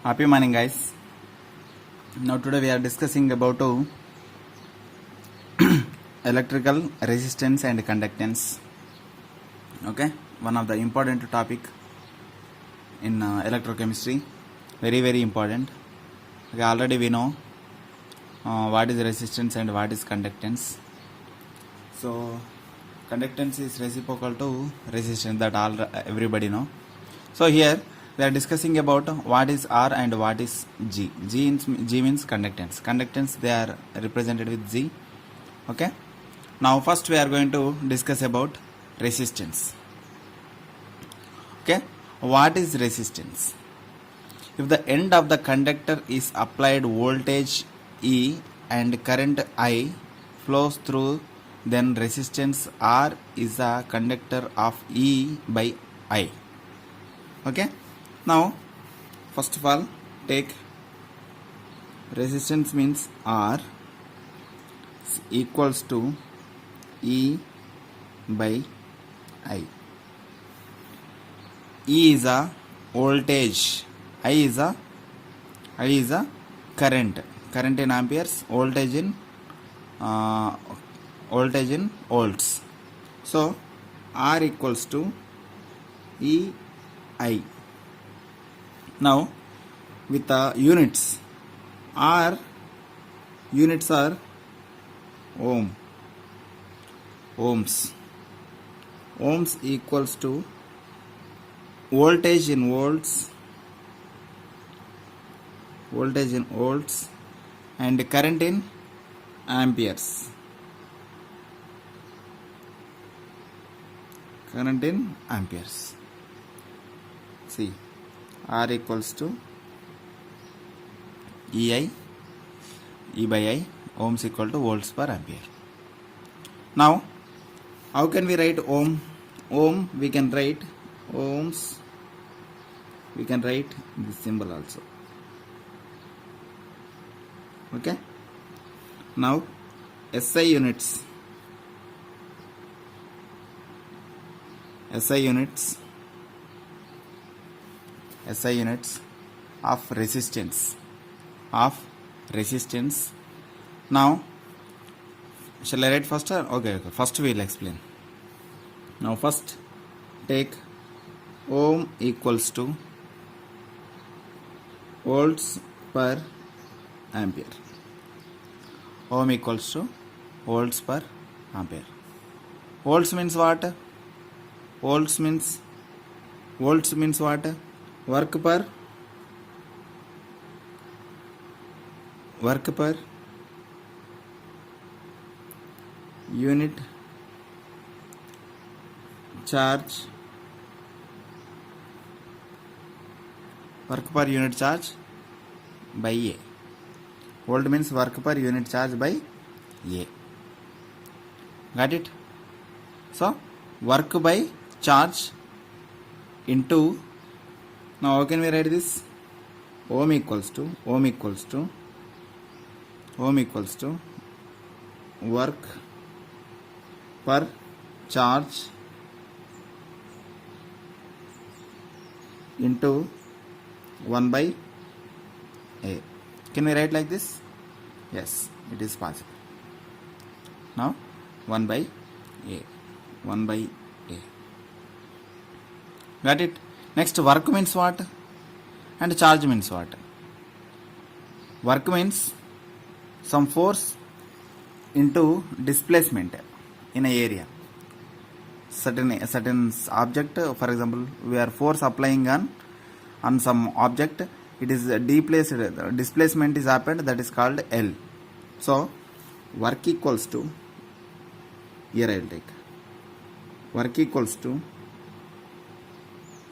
Happy morning, guys. Now today we are discussing about electrical resistance and conductance. Okay, one of the important topic in electrochemistry. Very important. Okay, already we know what is resistance and what is conductance. So conductance is reciprocal to resistance, that everybody know. So here we are discussing about what is R and what is G. G means conductance. Conductance, they are represented with G. Okay. Now first we are going to discuss about resistance. Okay. What is resistance? If the end of the conductor is applied voltage E and current I flows through, then resistance R is a conductor of E by I. Okay. Now first of all, take resistance means R equals to E by I. E is a voltage, I is a current in amperes, voltage in volts. So R equals to E I. Now with the units, R units are ohms. Ohms equals to voltage in volts, and current in amperes. See, R equals to E by I, ohms equal to volts per ampere. Now, how can we write ohm? Ohm, we can write ohms, we can write this symbol also. Okay. Now, SI units of resistance. Now shall I write first? Okay, first we will explain. Now first take ohm equals to volts per ampere. Ohm equals to volts per ampere. Volts means what? Volts means what? Work per unit charge. Work per unit charge by A. Volt means work per unit charge by A. Got it? So work by charge into, now how can we write this? Ohm equals to work per charge into 1 by A. Can we write like this? Yes, it is possible. Now 1 by A. Got it? Next, work means what? And charge means what? Work means some force into displacement in an area. Certain object, for example, we are force applying on some object, it is displacement is happened, that is called L. So work equals to, here I will take work equals to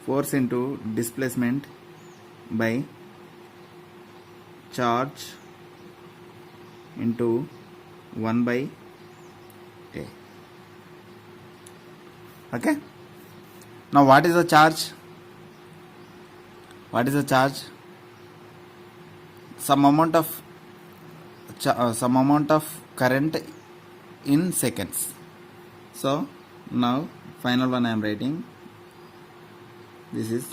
force into displacement by charge into 1 by A. Okay. Now what is the charge? Some amount of current in seconds. So now final one I am writing, this is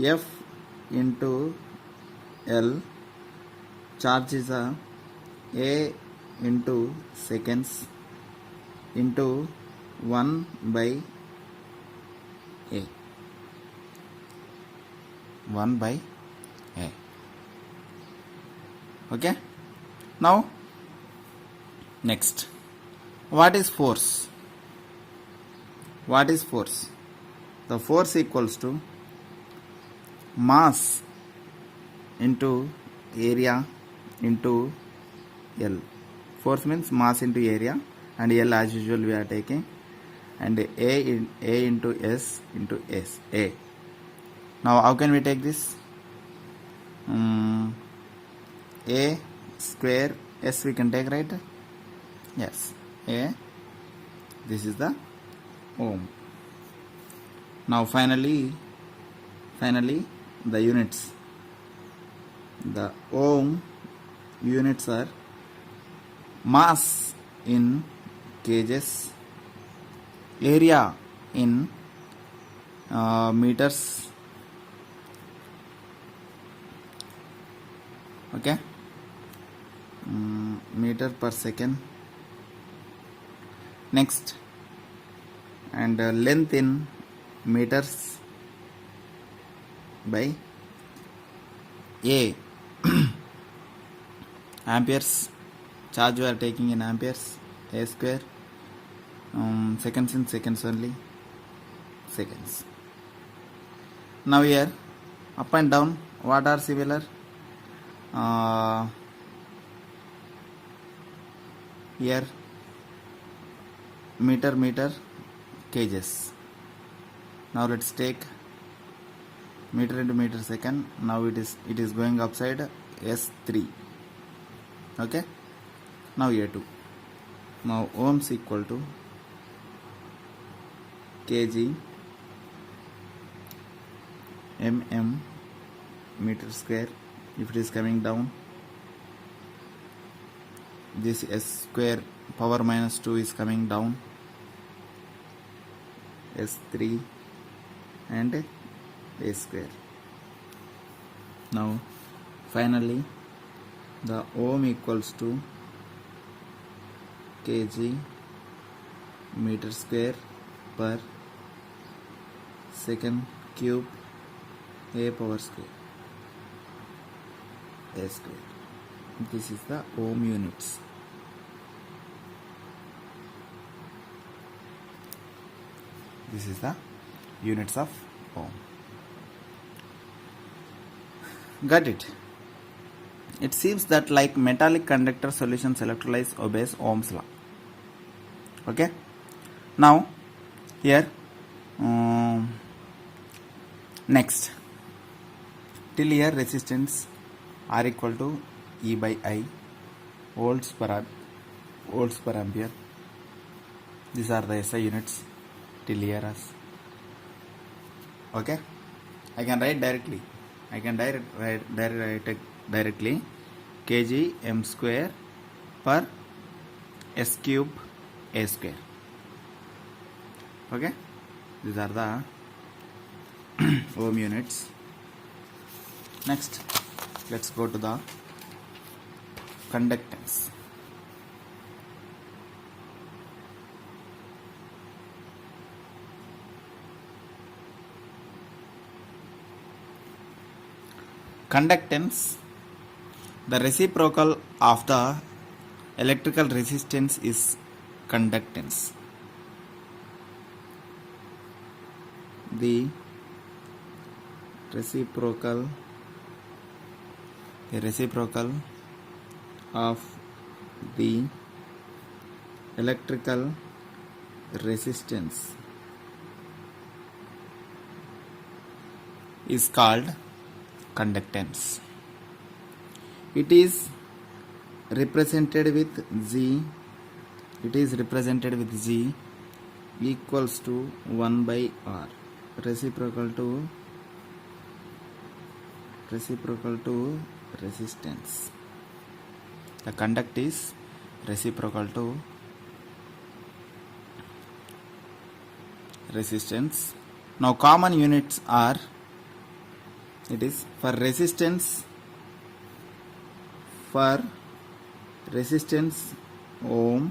F into L. Charge is A into seconds into 1 by A. 1 by A. Okay. Now next, what is force? What is force? The force equals to mass into area into L. Force means mass into area, and L as usual we are taking, and A into S into S. A. Now how can we take this? A square S we can take, right? Yes. A. This is the ohm. Now finally the units. The ohm units are mass in kgs, area in meters, okay, meter per second. Next, and length in meters by A. Amperes. Charge we are taking in amperes. A square. Seconds in seconds only. Seconds. Now here, up and down, what are similar? Here, meter, kgs. Now let's take meter into meter second. Now it is going upside S3. Okay. Now here 2. Now ohms equal to kg mm meter square. If it is coming down, this S square power minus 2 is coming down, S3 and A square. Now finally the ohm equals to kg meter square per second cube A power square, A square. This is the ohm units. This is the units of ohm. Got it? It seems that like metallic conductor solutions, electrolytes obeys Ohm's law. Okay. Now here next, till here resistance R equal to E by I, volts per ampere. These are the SI units till here as. Okay. I can write directly. I can write directly kg m square per s cube A square. Okay. These are the ohm units. Next, let's go to the conductance. Conductance, the reciprocal of the electrical resistance is conductance. The reciprocal of the electrical resistance is called conductance. It is represented with G. It is represented with G equals to 1 by R, reciprocal to resistance. The conduct is reciprocal to resistance. Now common units are, it is for resistance for resistance ohm,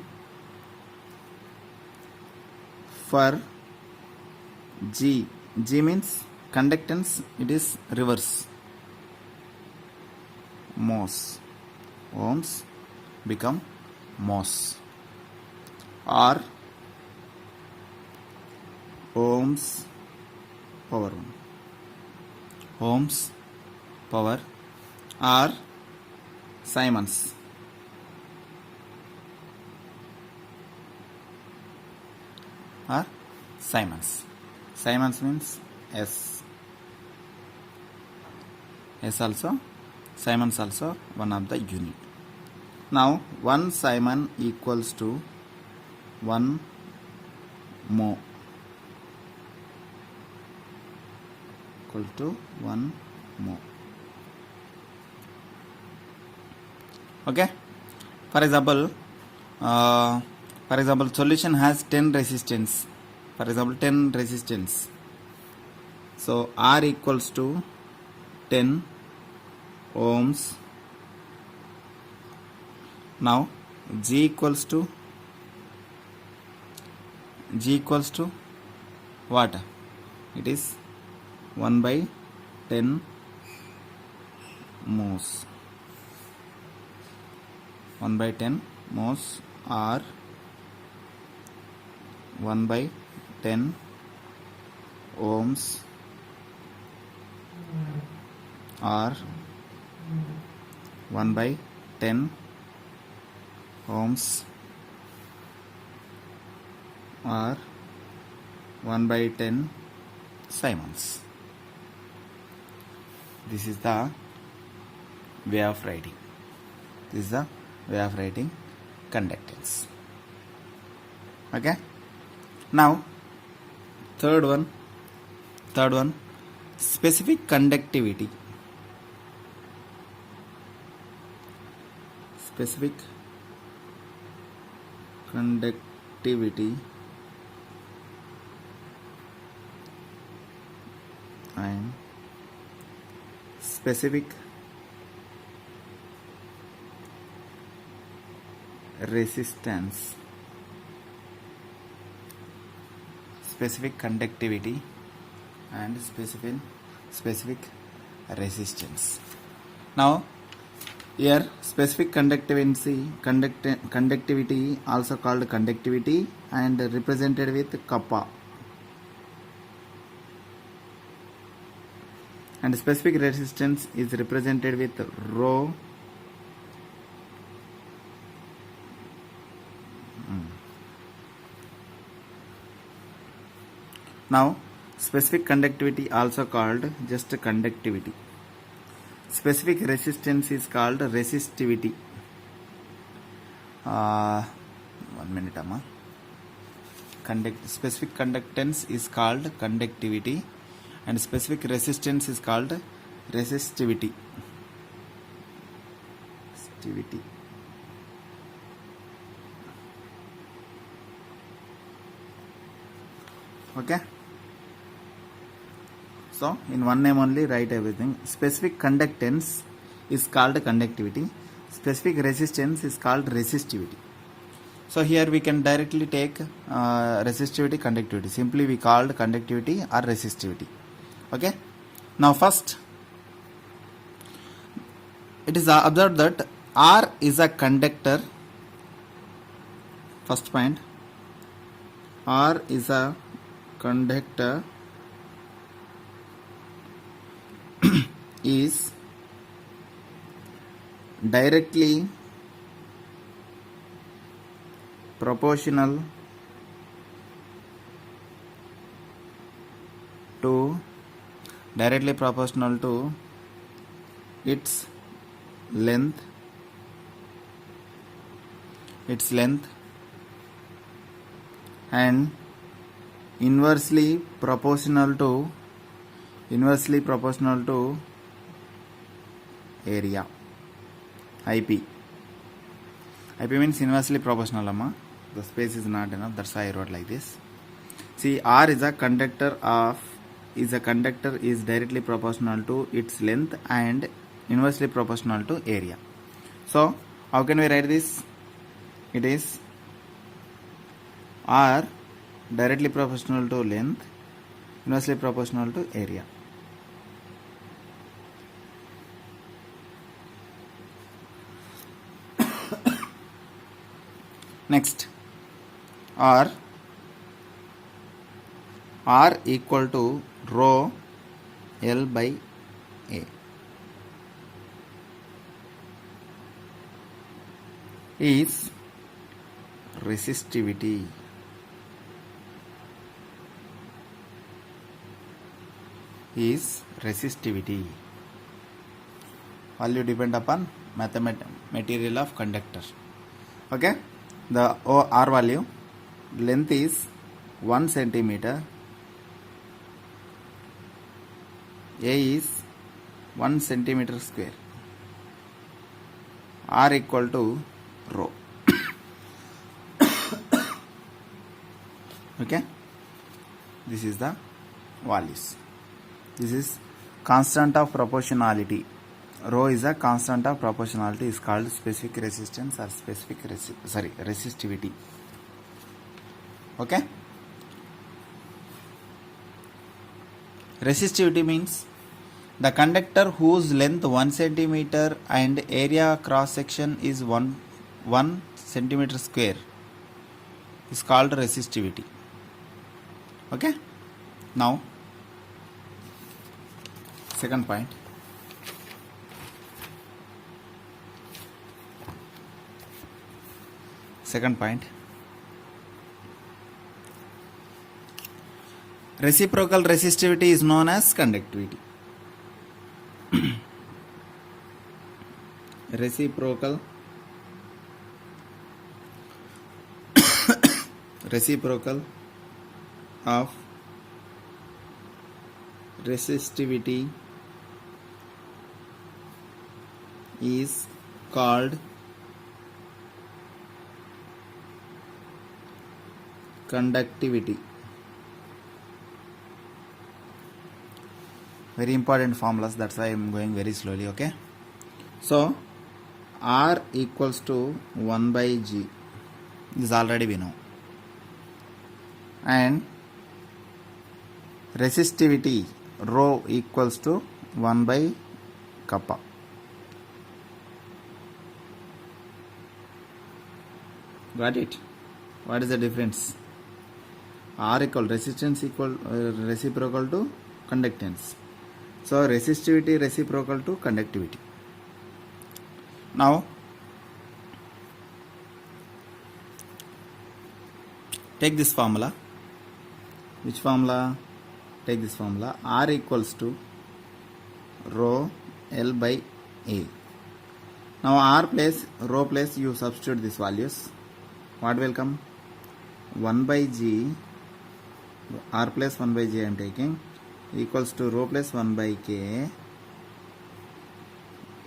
for G. G means conductance, it is reverse. Mos. Ohms become mos. R ohms power 1. Ohms power R Siemens. R Siemens. Siemens means S. S also. Siemens also one of the unit. Now 1 Siemens equals to 1 mho. Equal to 1 mho. Okay. For example, solution has 10 resistance. For example, 10 resistance. So R equals to 10 ohms. Now G equals to what? It is 1 by 10 mhos. 1 by 10 mhos or 1 by 10 ohms or 1 by 10 ohms or 1 by 10 Siemens. This is the way of writing. This is the way of writing conductance. Okay. Now third one, specific conductivity. Specific conductivity and specific resistance. Specific conductivity and specific resistance. Now here specific conductivity also called conductivity and represented with kappa, and specific resistance is represented with rho. Now specific conductivity also called just conductivity. Specific resistance is called resistivity. 1 minute amma. Specific conductance is called conductivity and specific resistance is called resistivity. Okay. So in one name only write everything. Specific conductance is called conductivity. Specific resistance is called resistivity. So here we can directly take resistivity, conductivity. Simply we called conductivity or resistivity. Okay. Now first, it is observed that R is a conductor. First point, R is a conductor is directly proportional to its length and inversely proportional to area. IP means inversely proportional amma. The space is not enough, that's why I wrote like this. See, R is a conductor is directly proportional to its length and inversely proportional to area. So how can we write this? It is R directly proportional to length, inversely proportional to area. Next, R equal to rho L by A is resistivity. Value depend upon material of conductor. Okay, the R value, length is 1 centimeter, A is 1 centimeter square, R equal to rho. Okay, this is the values. This is constant of proportionality. Rho is a constant of proportionality, is called specific resistance or specific resistivity. Okay, resistivity means the conductor whose length 1 centimeter and area cross section is 1 centimeter square is called resistivity. Okay, now second point. Reciprocal resistivity is known as conductivity. Reciprocal of resistivity is called conductivity. Very important formulas, that's why I am going very slowly. Okay, so R equals to 1 by G, this already we know, and resistivity rho equals to 1 by kappa. Got it? What is the difference? R equal resistance equal reciprocal to conductance. So resistivity reciprocal to conductivity. Now take this formula. Which formula? Take this formula. R equals to rho L by A. Now R place, rho place, you substitute these values. What will come? 1 by G, R plus 1 by G I am taking, equals to rho plus 1 by K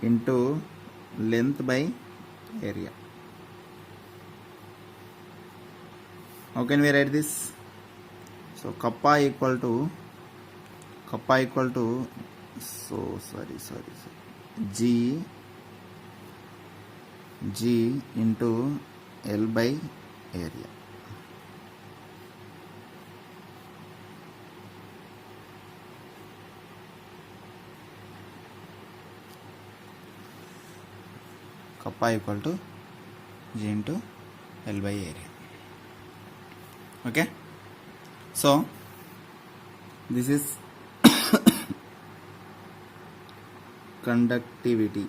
into length by area. How can we write this? So kappa equal to G into L by area. Kappa equal to G into L by area. Okay, so this is conductivity.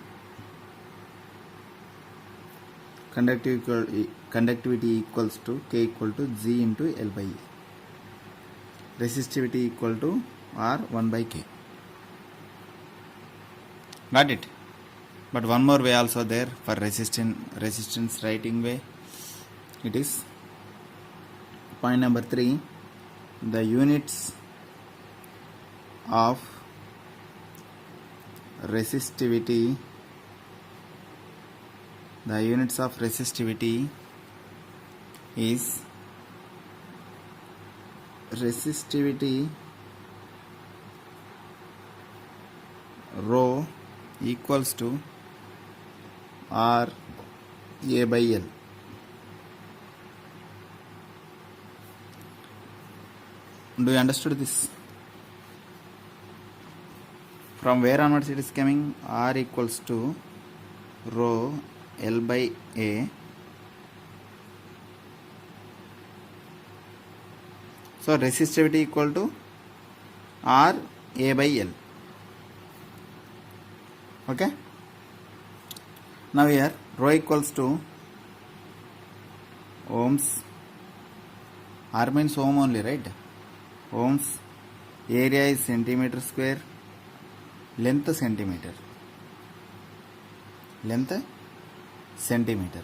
Conductivity equals to K equal to G into L by A. Resistivity equal to R 1 by K. Got it? But one more way also there for resistance writing way. It is point number 3. The units of resistivity is resistivity rho equals to R A by L. Do you understood this? From where onwards it is coming? R equals to rho L by A. So resistivity equal to R A by L. Okay. Now here rho equals to ohms. R means ohm only, right? Ohms. Area is centimeter square. Length centimeter. Length centimeter.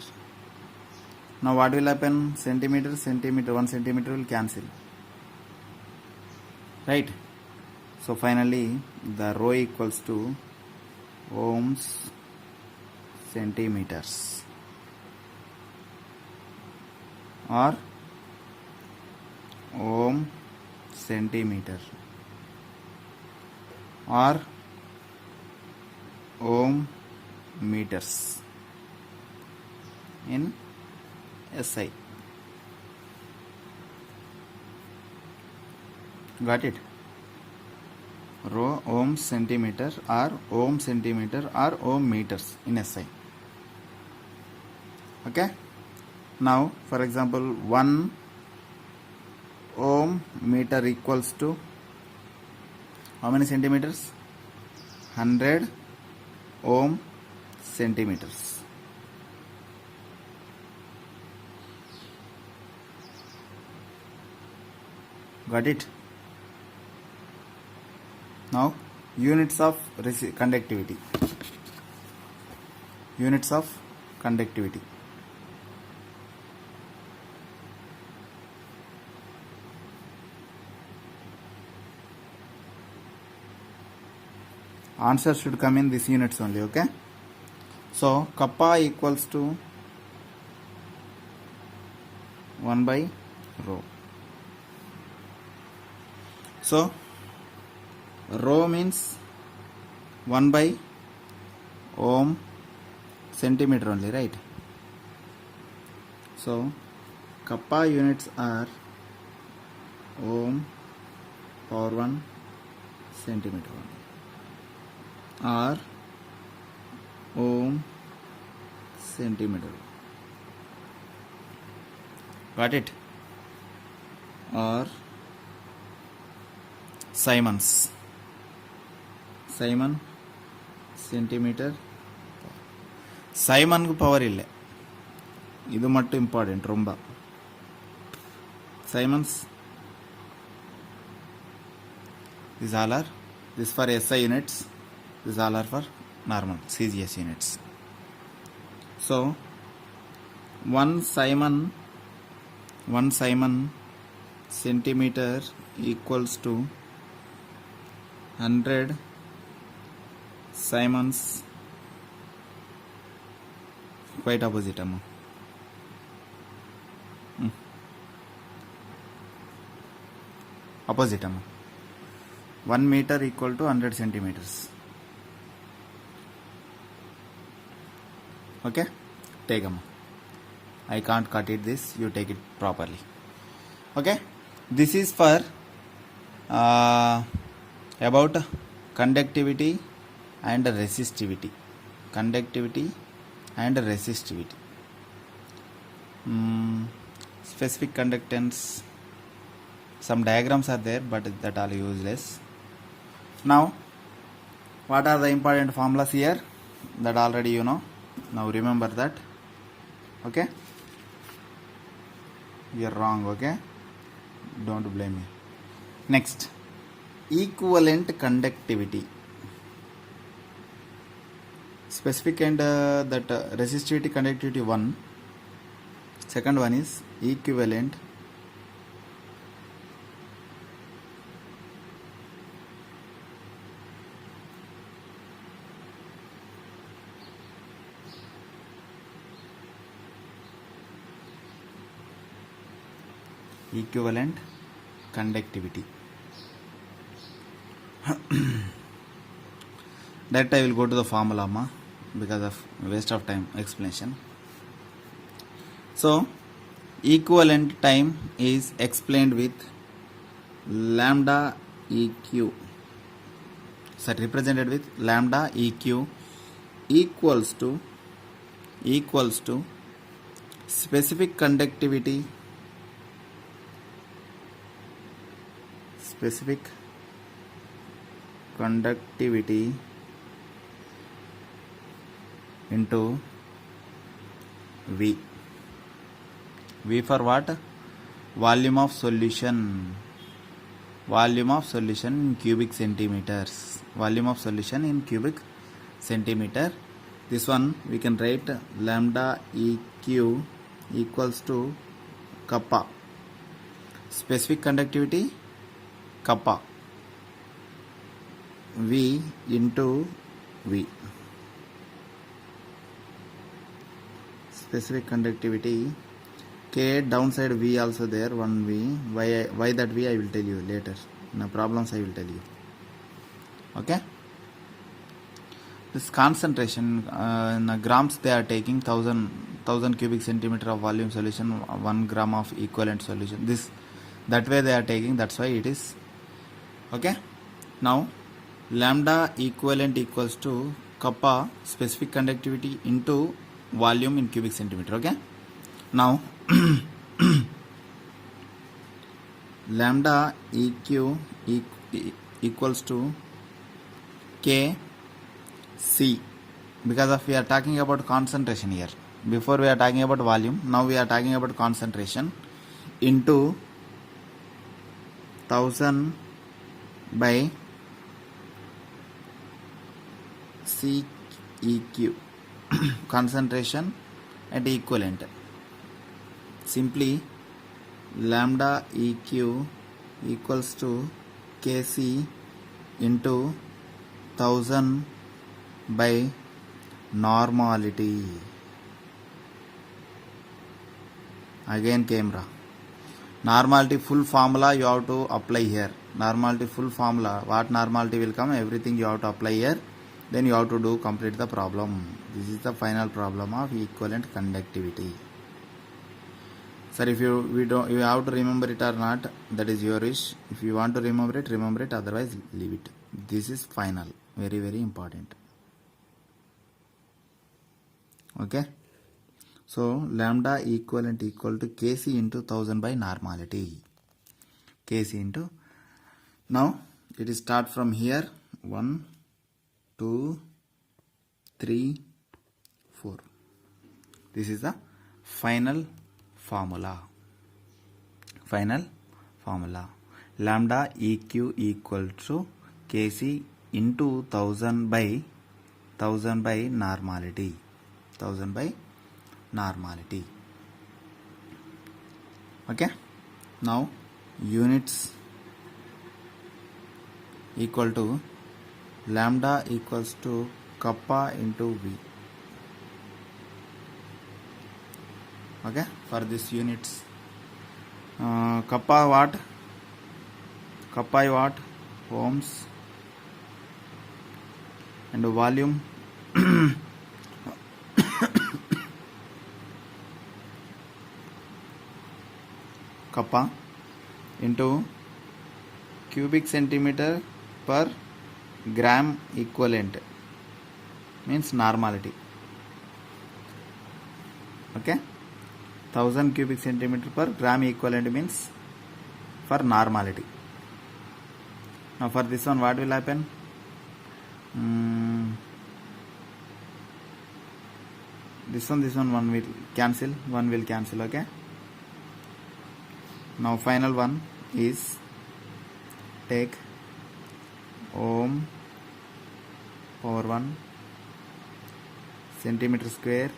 Now what will happen? Centimeter, 1 centimeter will cancel. Right? So finally the rho equals to ohms centimeters or ohm centimeter or ohm meters in SI. Got it? Rho ohm centimeter or ohm centimeter or ohm meters in SI. Okay. Now for example 1 ohm meter equals to how many centimeters? 100 ohm centimeters. Got it? Now units of conductivity. Units of conductivity. Answer should come in this units only, okay? So kappa equals to 1 by rho. So rho means 1 by ohm centimeter only, right? So kappa units are ohm power 1 centimeter only, or ohm centimeter. Got it? Or Siemens centimeter. Simon power illa. Idu mattu important romba. Siemens. These all are. This for SI units. These all are for normal CGS units. So 1 Simon centimeter equals to 100 Siemens. Quite opposite amma. Opposite amma. 1 meter equal to 100 centimeters. Okay, take amma. I can't cut it this, you take it properly. Okay, this is for about conductivity and resistivity. Conductivity and resistivity. Specific conductance. Some diagrams are there, but that are useless. Now, what are the important formulas here? That already you know. Now remember that. Okay? You're wrong, okay? Don't blame me. Next, equivalent conductivity. Specific and that resistivity conductivity 1. Second one is equivalent conductivity. That I will go to the formula, ma. because of waste of time explanation. So equivalent time is explained with lambda eq, represented with lambda eq equals to specific conductivity into V. V for what? Volume of solution in cubic centimeters. Volume of solution in cubic centimeter. This one we can write lambda eq equals to kappa. Specific conductivity kappa. V into V. Specific conductivity K, downside V also there, 1V. Why that V I will tell you later. In the problems I will tell you. Okay. This concentration in the grams they are taking 1000 cubic centimeter of volume solution, 1 gram of equivalent solution. That way they are taking, that's why it is. Okay. Now lambda equivalent equals to kappa specific conductivity into volume in cubic centimeter. Okay. Now lambda eq equals to k c, because of we are talking about concentration here. Before we are talking about volume, now we are talking about concentration, into 1000 by CEQ concentration and equivalent. Simply lambda EQ equals to Kc into 1000 by normality. Again camera. Normality full formula you have to apply here. Normality full formula. What normality will come? Everything you have to apply here. Then you have to complete the problem. This is the final problem of equivalent conductivity. Sir, if you have to remember it or not, that is your wish. If you want to remember it, otherwise leave it. This is final, very very important. Okay. So lambda equivalent equal to Kc into 1000 by normality. Kc into, now it is start from here, 1 2 3 4. This is the final formula. Lambda EQ equal to Kc into 1000 by normality. 1000 by normality. Okay. Now units equal to lambda equals to kappa into V. Okay. For this units, kappa watt, ohms, and volume kappa into cubic centimeter per gram equivalent, means normality. Okay. 1000 cubic centimeter per gram equivalent means for normality. Now for this one what will happen? This one will cancel, okay. Now final one is take ohm power 1 centimeter square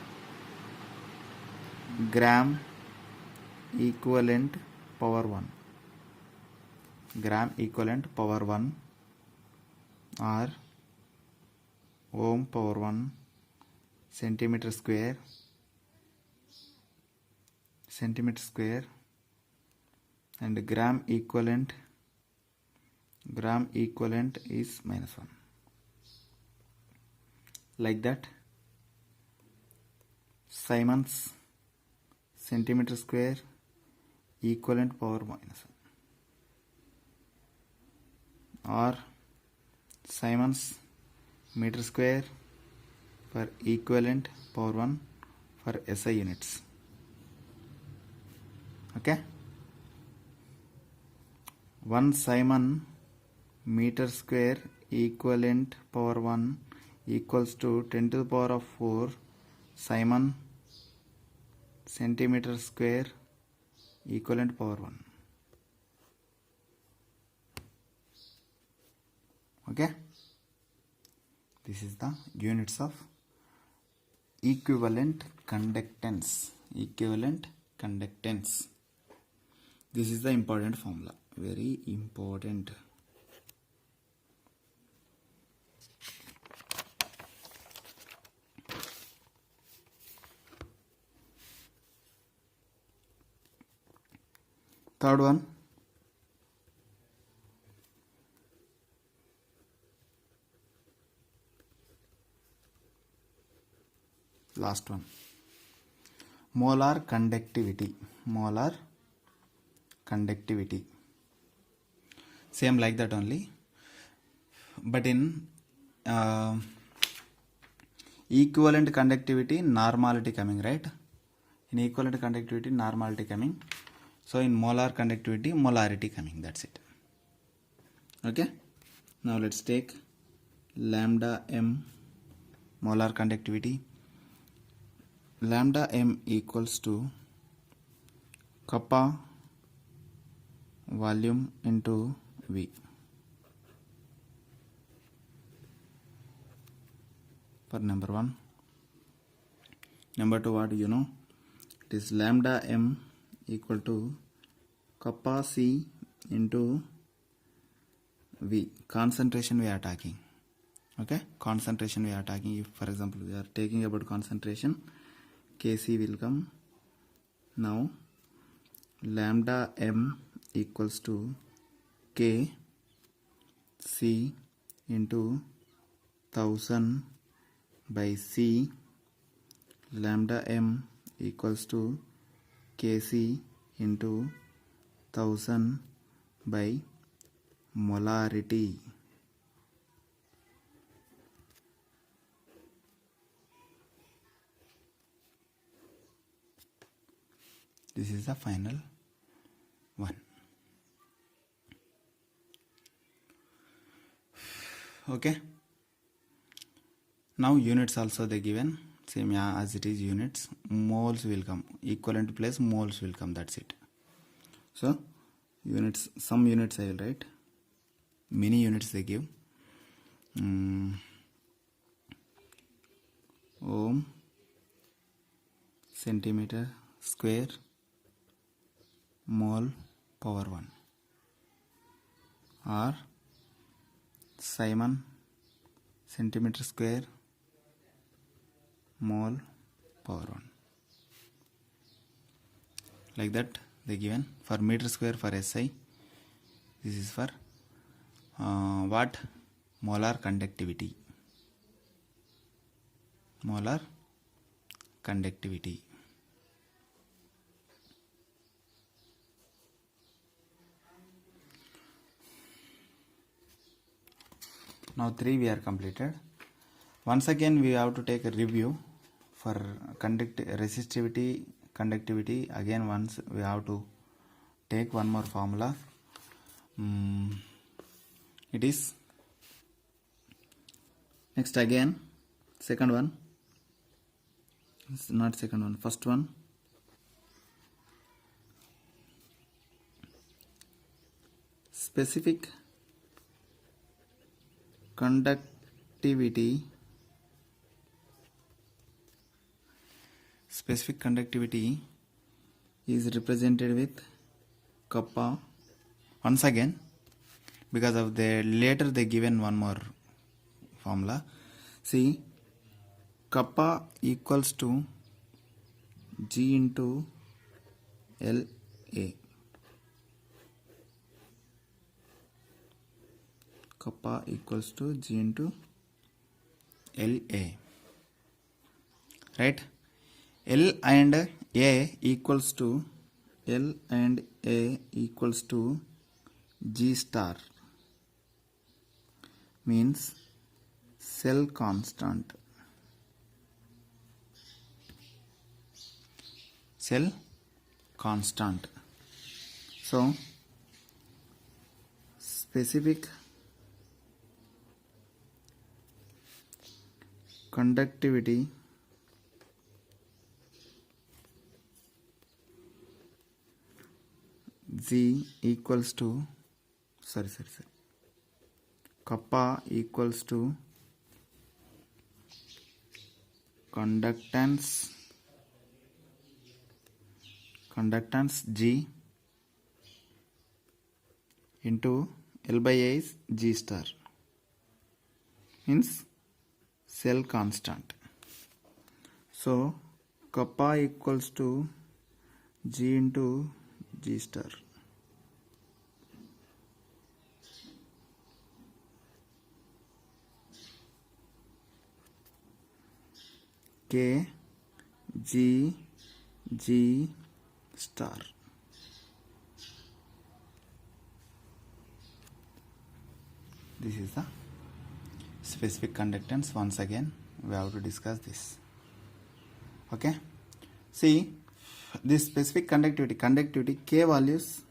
gram equivalent power 1, or ohm power 1 centimeter square and gram equivalent is -1, like that Siemens centimeter square equivalent power minus 1, or Siemens meter square for equivalent power 1 for SI units. Okay, 1 Siemens meter square equivalent power 1 equals to 10 to the power of 4 Siemens centimeter square equivalent power 1. Okay, this is the units of equivalent conductance. Equivalent conductance, this is the important formula, very important. Third one, last one, molar conductivity. Molar conductivity, same like that only, but in equivalent conductivity normality coming, right? In equivalent conductivity normality coming, so in molar conductivity molarity coming, that's it. Okay, now let's take lambda m molar conductivity. Lambda m equals to kappa volume into V. For number 1. Number 2, what you know, it is lambda m equal to kappa C into V. Concentration we are talking. Okay, concentration we are talking. If for example we are taking about concentration, Kc will come. Now lambda m equals to K C into 1000 by C. Lambda m equals to Kc into 1000 by molarity. This is the final one. Okay, now units also they given, same as it is units. Moles will come, equivalent place moles will come, that's it. So units, some units I will write, many units they give. Ohm centimeter square mole power 1, or Siemens centimeter square mole power 1, like that they given. For meter square for SI, this is for what? Molar conductivity. Molar conductivity. Now 3 we are completed. Once again we have to take a review for resistivity, conductivity. Again once we have to take one more formula. It is next again second one, it's not second one, first one. Specific conductivity. Specific conductivity is represented with kappa. Once again, because of the later they given one more formula. See, kappa equals to G into LA. Kappa equals to G into LA. Right? L and A equals to G star means cell constant. So specific conductivity Z equals to kappa equals to conductance G into L by A is G star means cell constant. So kappa equals to G into G star. K G star. This is the specific conductance. Once again we have to discuss this. Okay, see this specific conductivity K values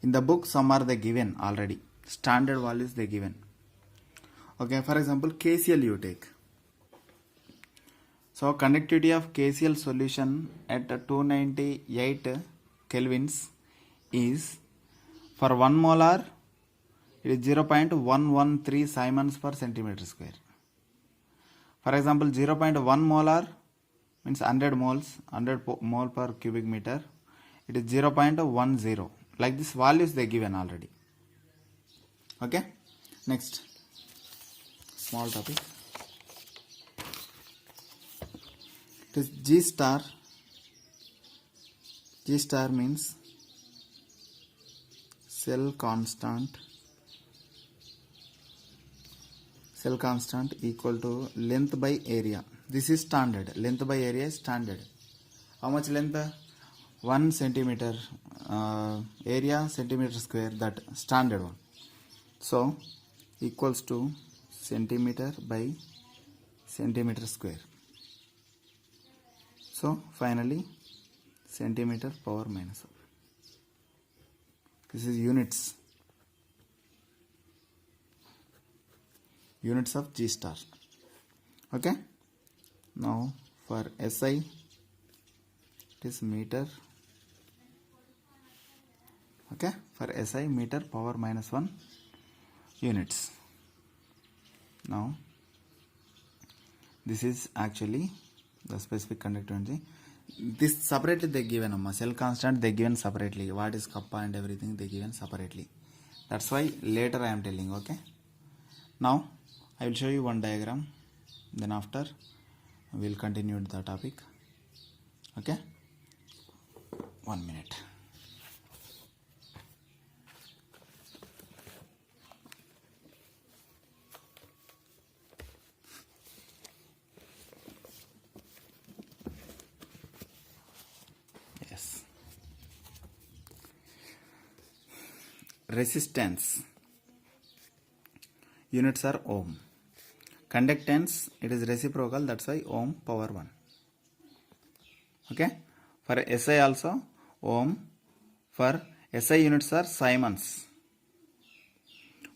in the book, some are they given already, standard values they given. Okay, for example KCl you take. So conductivity of KCl solution at 298 kelvins is, for 1 molar it is 0.113 Siemens per centimeter square. For example 0.1 molar means 100 moles, 100 mole per cubic meter, it is 0.10. Like this values they given already. Okay, next small topic. It is G star. G star means cell constant equal to length by area. This is standard. Length by area is standard. How much length? 1 centimeter. Area centimeter square, that standard one. So equals to centimeter by centimeter square. So finally centimeter power minus 1. This is units of G star. Okay, now for SI it is meter. Okay, for SI meter power minus 1 units. Now this is actually the specific conductivity. This separately they given, cell constant they given separately. What is kappa and everything they given separately. That's why later I am telling. Okay, now I will show you one diagram, then after we will continue the topic. Okay, 1 minute. Yes, resistance units are ohm. Conductance it is reciprocal, that's why ohm power 1. Okay, for SI also ohm. For SI units are Siemens.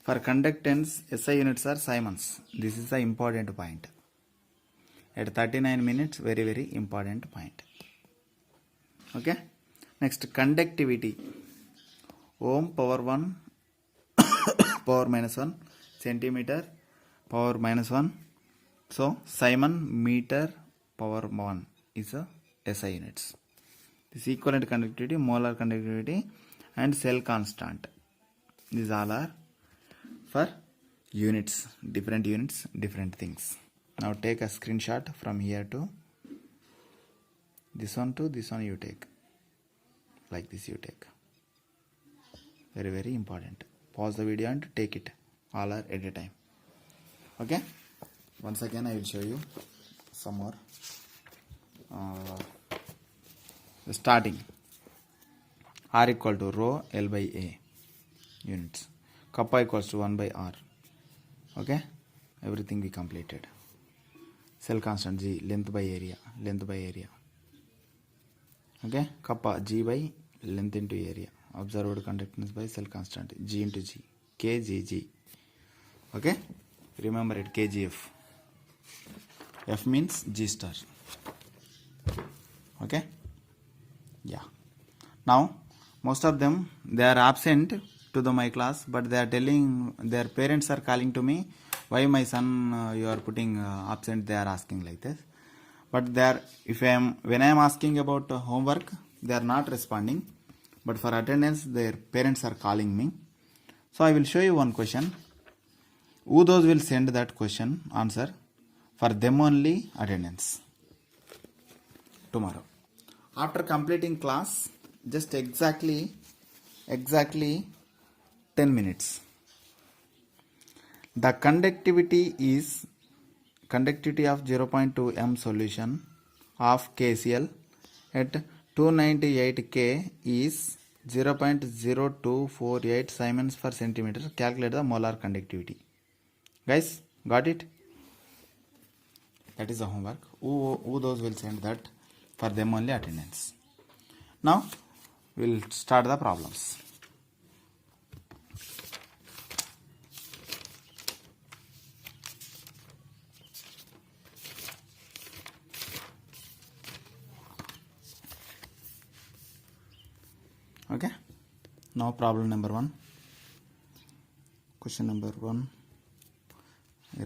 For conductance SI units are Siemens. This is the important point. At 39 minutes, very important point. Okay, next conductivity ohm power 1 power minus 1 centimeter power minus 1. So Siemens meter power 1 is a SI units. This equivalent conductivity, molar conductivity and cell constant, these all are for units, different things. Now take a screenshot from here to this one you take, like this you take. Very important. Pause the video and take it all are at a time. Okay, once again I will show you some more starting R equal to rho L by A units, kappa equals to 1 by R. Okay, everything we completed. Cell constant G, length by area. Okay, kappa G by length into area, observed conductance by cell constant G into G, KGG. Okay, remember it, KGF. F means G star. Okay, yeah. Now most of them, they are absent to my class, but they are telling, their parents are calling to me, why my son you are putting absent, they are asking like this. But they are, when I am asking about homework, they are not responding, but for attendance their parents are calling me. So I will show you one question. Who those will send that question answer, for them only attendance tomorrow. After completing class, just exactly 10 minutes. The conductivity of 0.2 m solution of KCl at 298 K is 0.0248 Siemens per centimeter. Calculate the molar conductivity. Guys, got it? That is the homework. Who those will send that, for them only attendance. Now we'll start the problems. Okay, now problem number 1. Question number 1.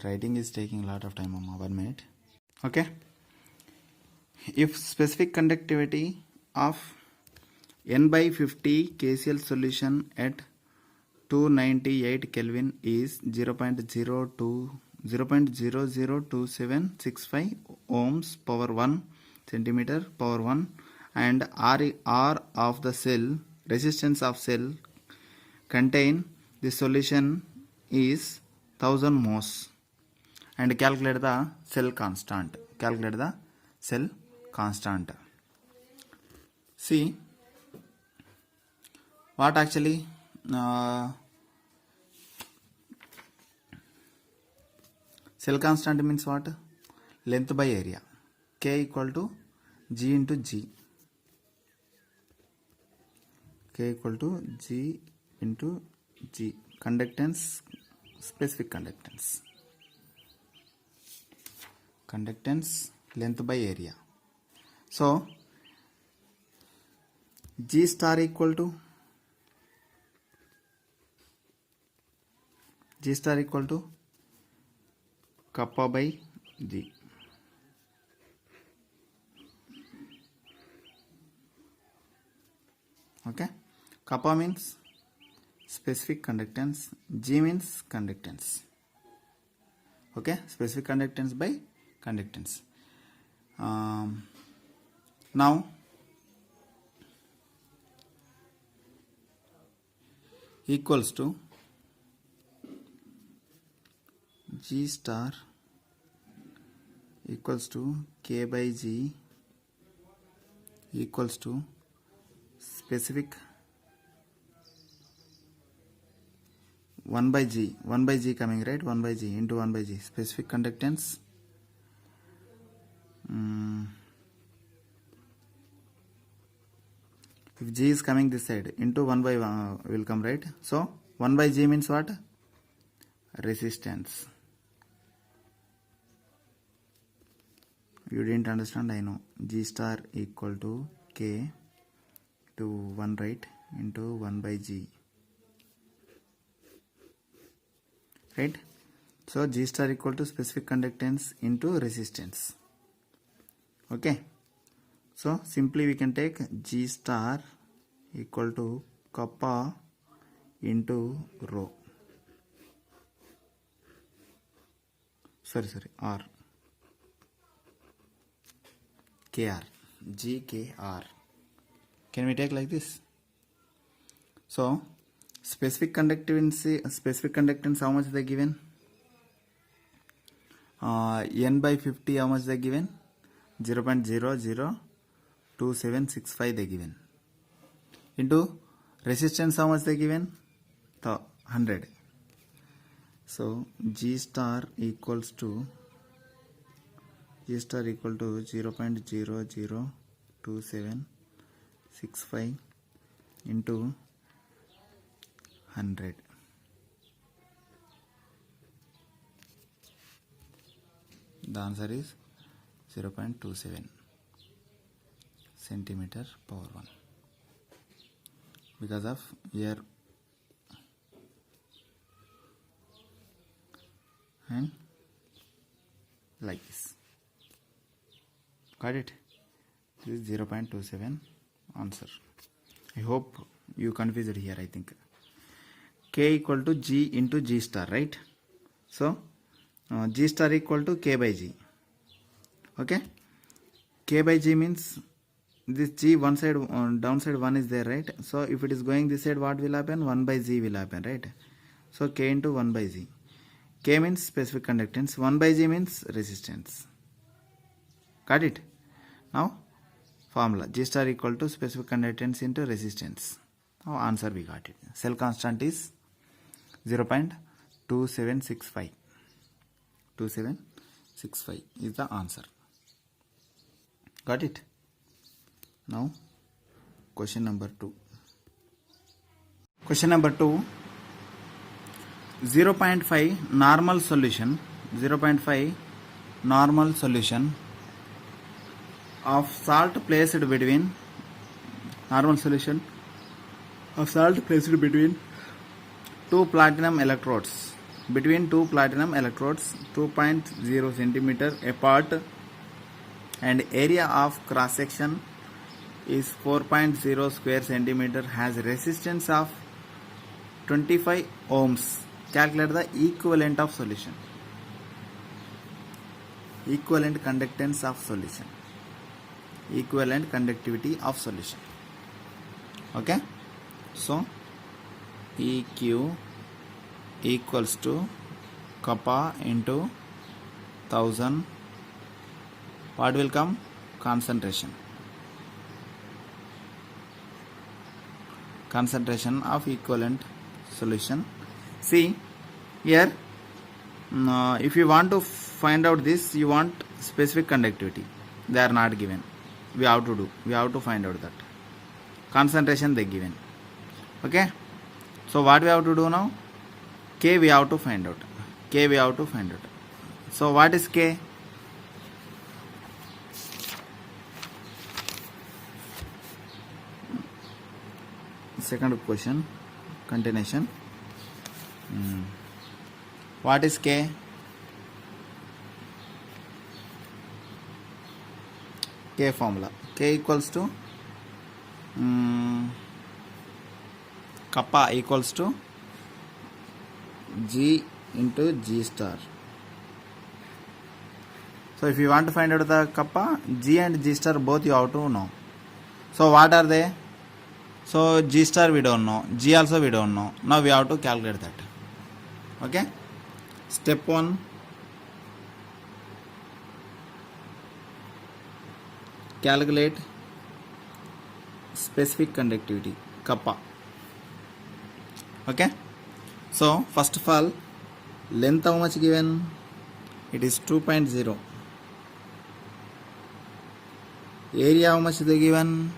Writing is taking a lot of time, 1 minute. Okay, if specific conductivity of n by 50 KCl solution at 298 Kelvin is 0.002765 ohms power 1 centimeter power 1, and R of the cell, resistance of cell contain the solution is 1000 mhos, and calculate the cell constant. See what actually cell constant means what? Length by area. K equal to G into G. K equal to G into G. Conductance, specific conductance. Conductance, length by area. So G star equal to kappa by G. Okay, kappa means specific conductance, G means conductance. Okay, specific conductance by conductance. Now equals to G star equals to K by G equals to specific 1 by G coming, right? 1 by G into 1 by G, specific conductance. If G is coming this side, into 1 by will come, right? So 1 by G means what? Resistance. You didn't understand, I know. G star equal to K to 1, right, into 1 by G, right? So G star equal to specific conductance into resistance. Okay, so simply we can take G star equal to kappa into rho, R, KR, GKR. Can we take like this? So specific conductance, how much they given? N by 50, how much they given? 0.002765 0.2765 they given into resistance. How much they given? 100. So G star equals to 0.002765 into 100. The answer is 0.27 centimeter power 1, because of here and like this. Got it? This is 0.27 answer. I hope you confused here. I think K equal to G into G star, right? So G star equal to K by G. Okay, K by G means this G one side, downside 1 is there, right? So if it is going this side, what will happen? 1 by G will happen, right? So K into 1 by G. K means specific conductance, 1 by G means resistance. Got it? Now formula, G star equal to specific conductance into resistance. Now answer we got it. Cell constant is 0.2765. 2765 is the answer. Got it? Now question number 2. Question number 2, 0.5 normal solution, 0.5 normal solution of salt placed between, normal solution of salt placed between two platinum electrodes, 2.0 centimeter apart, and area of cross section is 4.0 square centimeter, has resistance of 25 ohms. Calculate the equivalent of solution, equivalent conductance of solution, equivalent conductivity of solution. Okay, so EQ equals to kappa into 1000. What will come? Concentration. Concentration of equivalent solution. See here, if you want to find out this, you want specific conductivity. They are not given. We have to find out that. Concentration they given. Okay. So what we have to do now? K we have to find out. K we have to find out. So what is K? Second question, continuation. What is K? K formula. K equals to kappa equals to G into G star. So if you want to find out the kappa, G and G star both you have to know. So what are they? So G star we don't know, G also we don't know. Now we have to calculate that. Okay. Step 1. Calculate specific conductivity, kappa. Okay. So first of all, length how much given? It is 2.0. Area how much they given?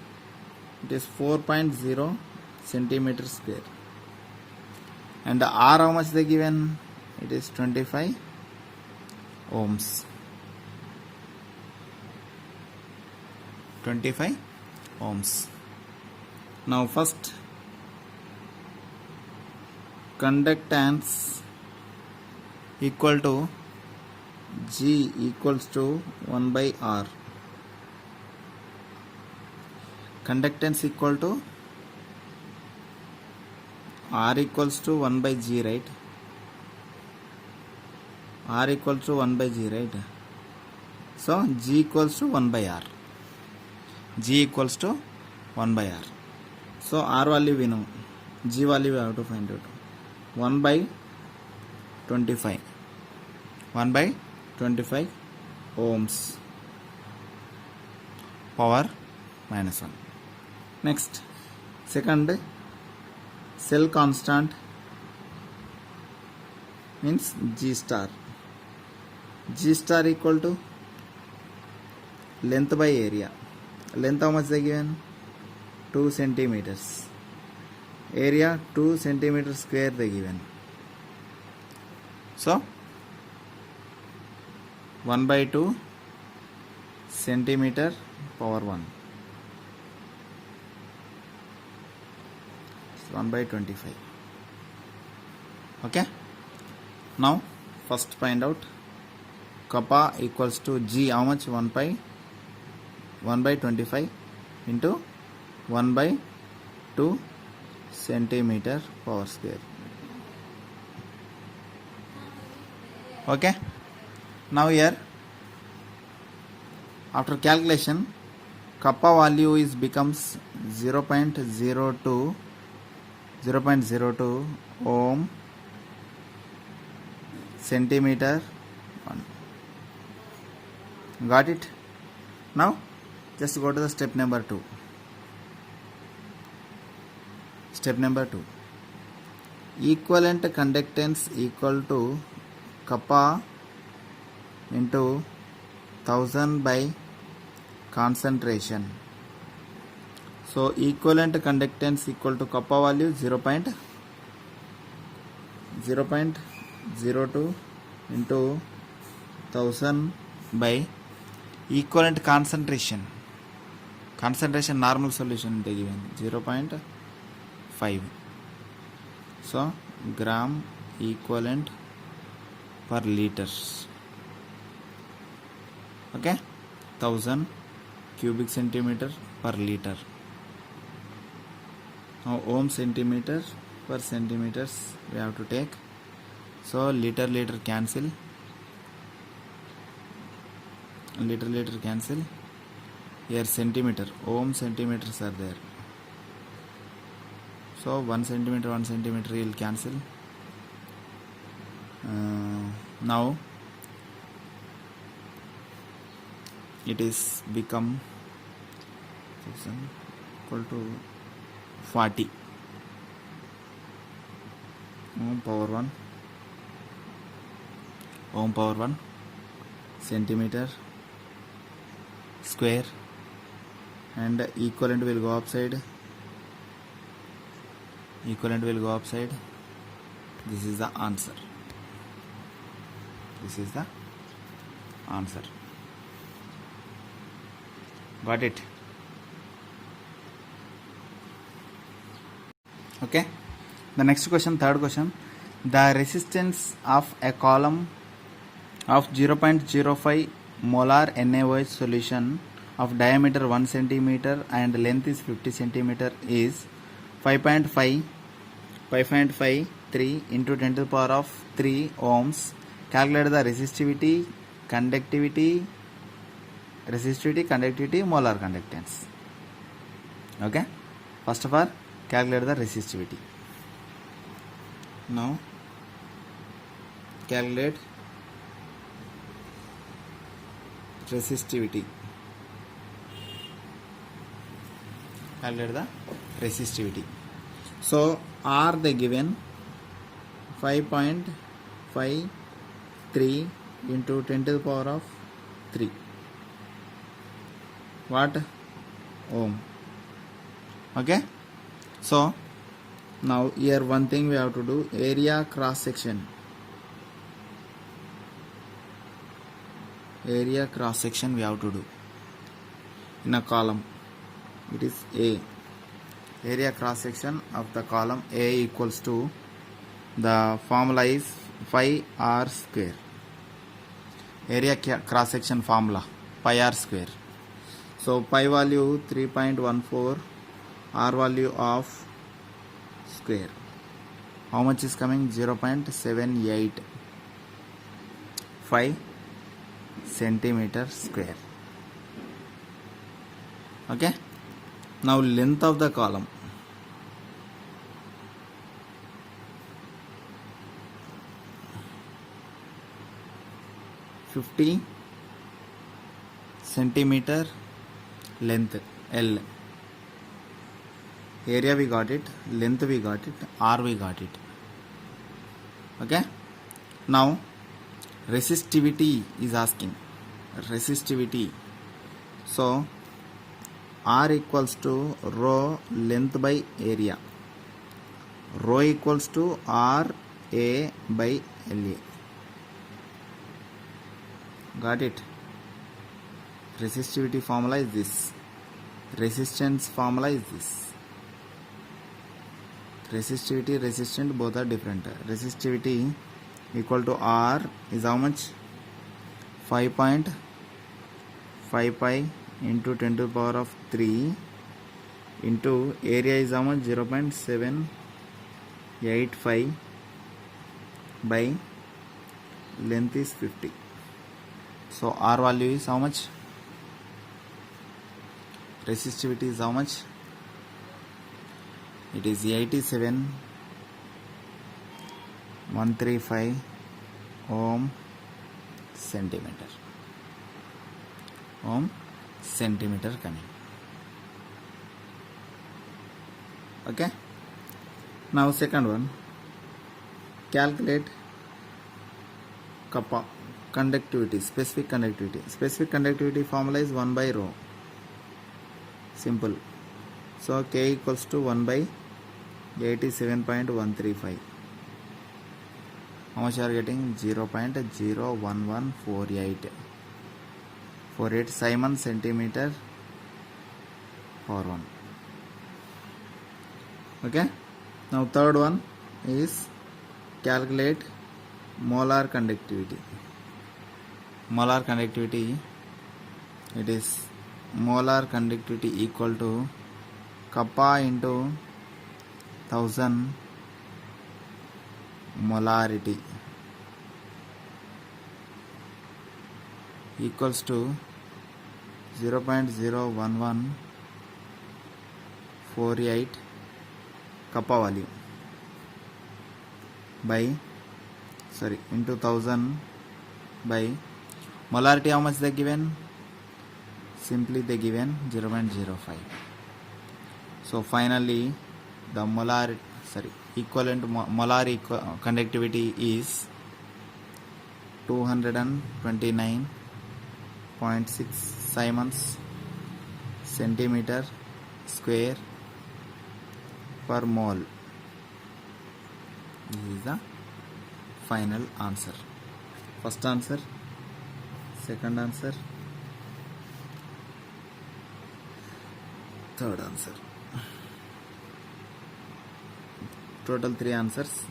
It is 4.0 centimeter square. And the R how much they given? It is 25 ohms. 25 ohms. Now first, conductance equal to G equals to 1 by R. Conductance equal to R equals to 1 by G, right? R equals to 1 by G, right? So G equals to 1 by R. G equals to 1 by R. So R value we know. G value we have to find out. 1 by 25. 1 by 25 ohms. Power minus 1. Next, second, cell constant means G star. G star equal to length by area. Length how much they given? 2 centimeters. Area 2 centimeters square they given. So 1 by 2 centimeter power 1. 1 by 25. Okay. Now first find out kappa equals to G how much? 1 by 25 into 1 by 2 centimeter power square. Okay. Now here after calculation kappa value is becomes 0.02 ohm centimeter 1. Got it? Now just go to the step number 2. Step number 2, equivalent conductance equal to kappa into 1000 by concentration. So equivalent conductance equal to kappa value 0.02 into 1000 by equivalent concentration. Concentration normal solution they given 0.5. So gram equivalent per liters. Okay, 1000 cubic centimeter per liter. Now ohm centimeter per centimeters we have to take. So liter cancel. Liter cancel. Here centimeter, ohm centimeters are there. So 1 centimeter will cancel. Now it is become equal to 40 ohm power 1 centimeter square, and equivalent will go upside. This is the answer. Got it? Okay. The next question, third question, the resistance of a column of 0.05 molar NaOH solution of diameter 1 centimeter and length is 50 centimeter is 5.53 into 10 to the power of 3 ohms. Calculate the resistivity, conductivity, molar conductance. Okay. First of all, calculate the resistivity. Now calculate resistivity. Calculate the resistivity. So R they given 5.53 into 10 to the power of 3. What? Ohm. Okay. So now here one thing we have to do, area cross section. Area cross section we have to do in a column. It is A. Area cross section of the column A equals to, the formula is 5R square. Area cross section formula pi r square. So pi value 3.14, r value of square. How much is coming? 0.785 centimeter square. Okay. Now length of the column. (50 centimeter) length. L. Area we got it, length we got it, R we got it. Okay. Now resistivity is asking. Resistivity. So R equals to rho length by area. Rho equals to R A by LA. Got it? Resistivity formula is this. Resistance formula is this. Resistivity, resistant, both are different. Resistivity equal to R is how much? 5.5 pi into 10 to the power of 3 into area is how much? 0.785 by length is 50. So R value is how much? Resistivity is how much? It is 87.135 ohm centimeter. Ohm centimeter coming. Okay. Now second one. Calculate kappa conductivity, specific conductivity. Specific conductivity formula is 1 by rho. Simple. So K equals to 1 by 87.135. How much you are getting? 0.01148. 48 Simon centimeter for 1. Okay. Now third one is calculate molar conductivity. Molar conductivity, it is molar conductivity equal to kappa into 1000 molarity equals to 0.01148 kappa value by into 1000 by molarity. How much they given? Simply they given 0.05. So finally the equivalent molar conductivity is 229.6 Siemens centimeter square per mole. This is the final answer. First answer, second answer, third answer. Total 3 answers.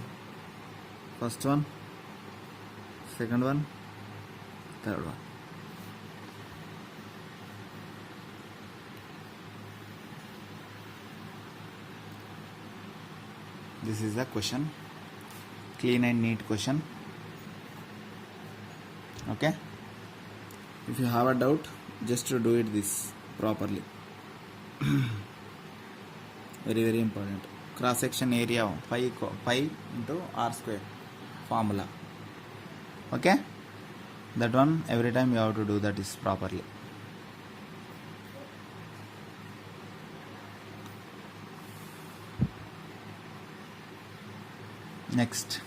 First one, second one, third one. This is the question. Clean and neat question. Okay. If you have a doubt, just to do it this properly. Very important. Cross section area pi into R square formula. Okay. That one every time you have to do that is properly. Next.